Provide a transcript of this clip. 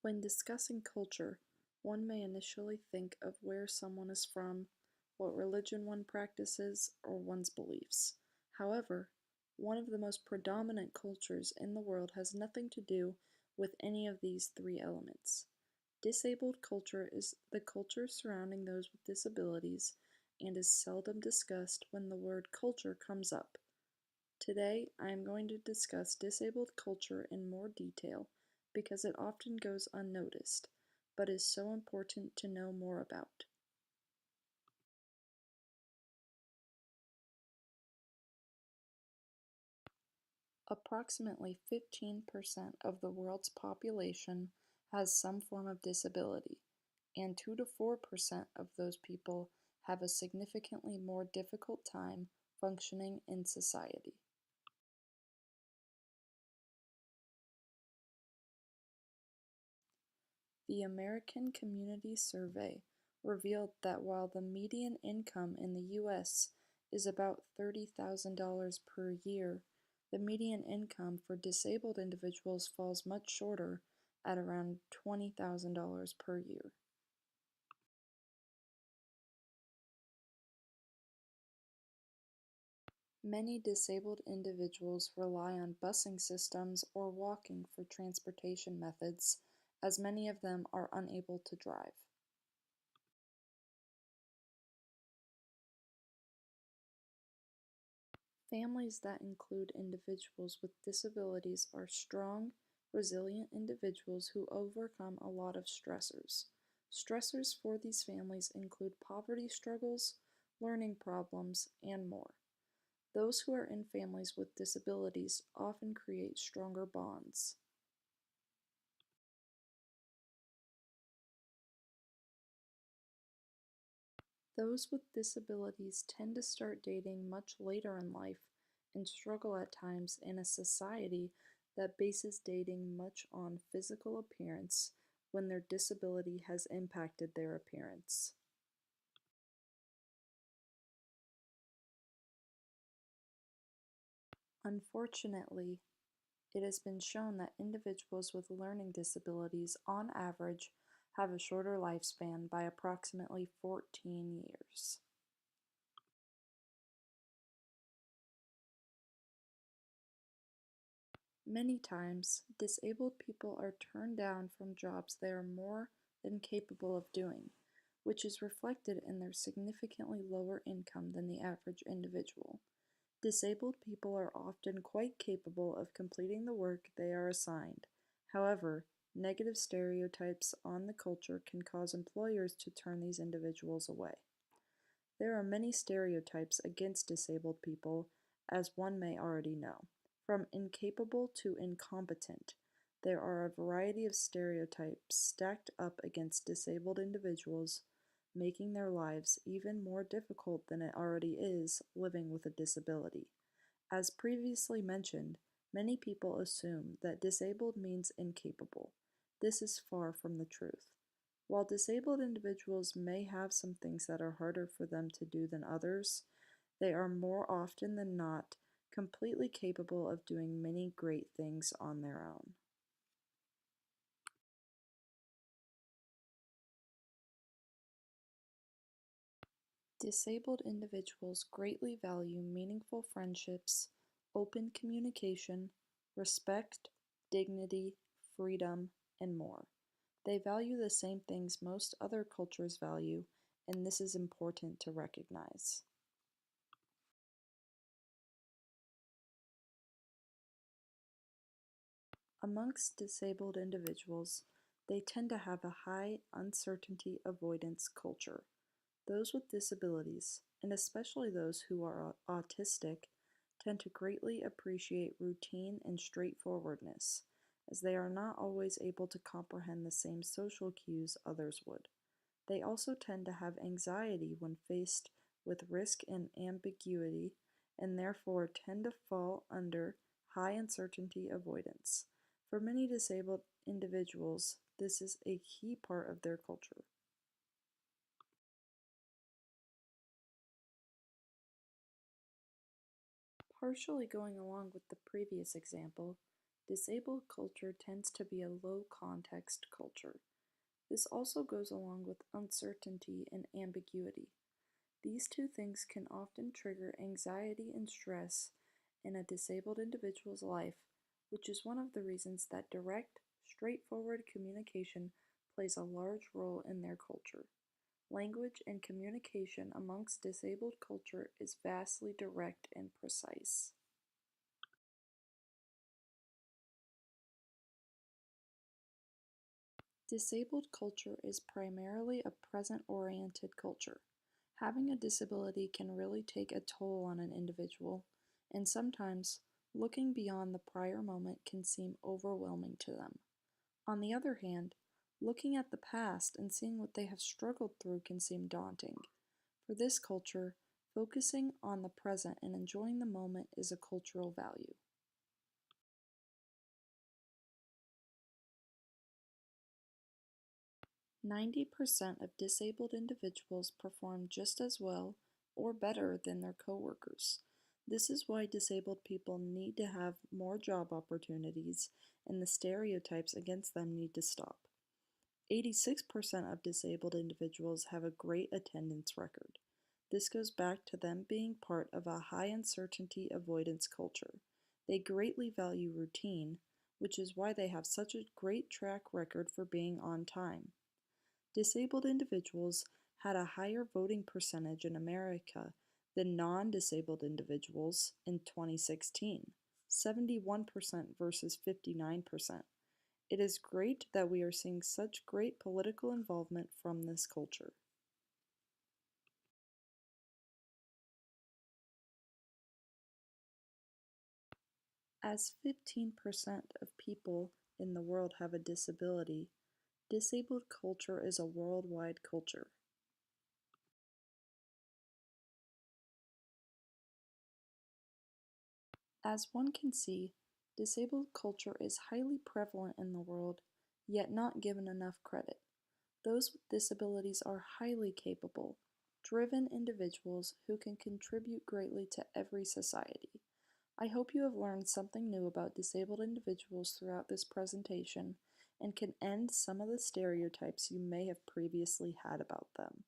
When discussing culture, one may initially think of where someone is from, what religion one practices, or one's beliefs. However, one of the most predominant cultures in the world has nothing to do with any of these three elements. Disabled culture is the culture surrounding those with disabilities and is seldom discussed when the word culture comes up. Today, I am going to discuss disabled culture in more detail because it often goes unnoticed, but is so important to know more about. Approximately 15% of the world's population has some form of disability, and 2 to 4% of those people have a significantly more difficult time functioning in society. The American Community Survey revealed that while the median income in the U.S. is about $30,000 per year, the median income for disabled individuals falls much shorter at around $20,000 per year. Many disabled individuals rely on busing systems or walking for transportation methods, as many of them are unable to drive. Families that include individuals with disabilities are strong, resilient individuals who overcome a lot of stressors. Stressors for these families include poverty struggles, learning problems, and more. Those who are in families with disabilities often create stronger bonds. Those with disabilities tend to start dating much later in life and struggle at times in a society that bases dating much on physical appearance when their disability has impacted their appearance. Unfortunately, it has been shown that individuals with learning disabilities, on average, have a shorter lifespan by approximately 14 years. Many times, disabled people are turned down from jobs they are more than capable of doing, which is reflected in their significantly lower income than the average individual. Disabled people are often quite capable of completing the work they are assigned. However, negative stereotypes on the culture can cause employers to turn these individuals away. There are many stereotypes against disabled people, as one may already know. From incapable to incompetent, there are a variety of stereotypes stacked up against disabled individuals, making their lives even more difficult than it already is living with a disability. As previously mentioned, many people assume that disabled means incapable. This is far from the truth. While disabled individuals may have some things that are harder for them to do than others, they are more often than not completely capable of doing many great things on their own. Disabled individuals greatly value meaningful friendships, open communication, respect, dignity, freedom, and more. They value the same things most other cultures value, and this is important to recognize. Amongst disabled individuals, they tend to have a high uncertainty avoidance culture. Those with disabilities, and especially those who are autistic, tend to greatly appreciate routine and straightforwardness, as they are not always able to comprehend the same social cues others would. They also tend to have anxiety when faced with risk and ambiguity, and therefore tend to fall under high uncertainty avoidance. For many disabled individuals, this is a key part of their culture. Partially going along with the previous example, Disabled culture tends to be a low context culture. This also goes along with uncertainty and ambiguity. These two things can often trigger anxiety and stress in a disabled individual's life, which is one of the reasons that direct, straightforward communication plays a large role in their culture. Language and communication amongst disabled culture is vastly direct and precise. Disabled culture is primarily a present-oriented culture. Having a disability can really take a toll on an individual, and sometimes looking beyond the prior moment can seem overwhelming to them. On the other hand, looking at the past and seeing what they have struggled through can seem daunting. For this culture, focusing on the present and enjoying the moment is a cultural value. 90% of disabled individuals perform just as well or better than their coworkers. This is why disabled people need to have more job opportunities and the stereotypes against them need to stop. 86% of disabled individuals have a great attendance record. This goes back to them being part of a high uncertainty avoidance culture. They greatly value routine, which is why they have such a great track record for being on time. Disabled individuals had a higher voting percentage in America than non-disabled individuals in 2016, 71% versus 59%. It is great that we are seeing such great political involvement from this culture. As 15% of people in the world have a disability, disabled culture is a worldwide culture. As one can see, disabled culture is highly prevalent in the world, yet not given enough credit. Those with disabilities are highly capable, driven individuals who can contribute greatly to every society. I hope you have learned something new about disabled individuals throughout this presentation and can end some of the stereotypes you may have previously had about them.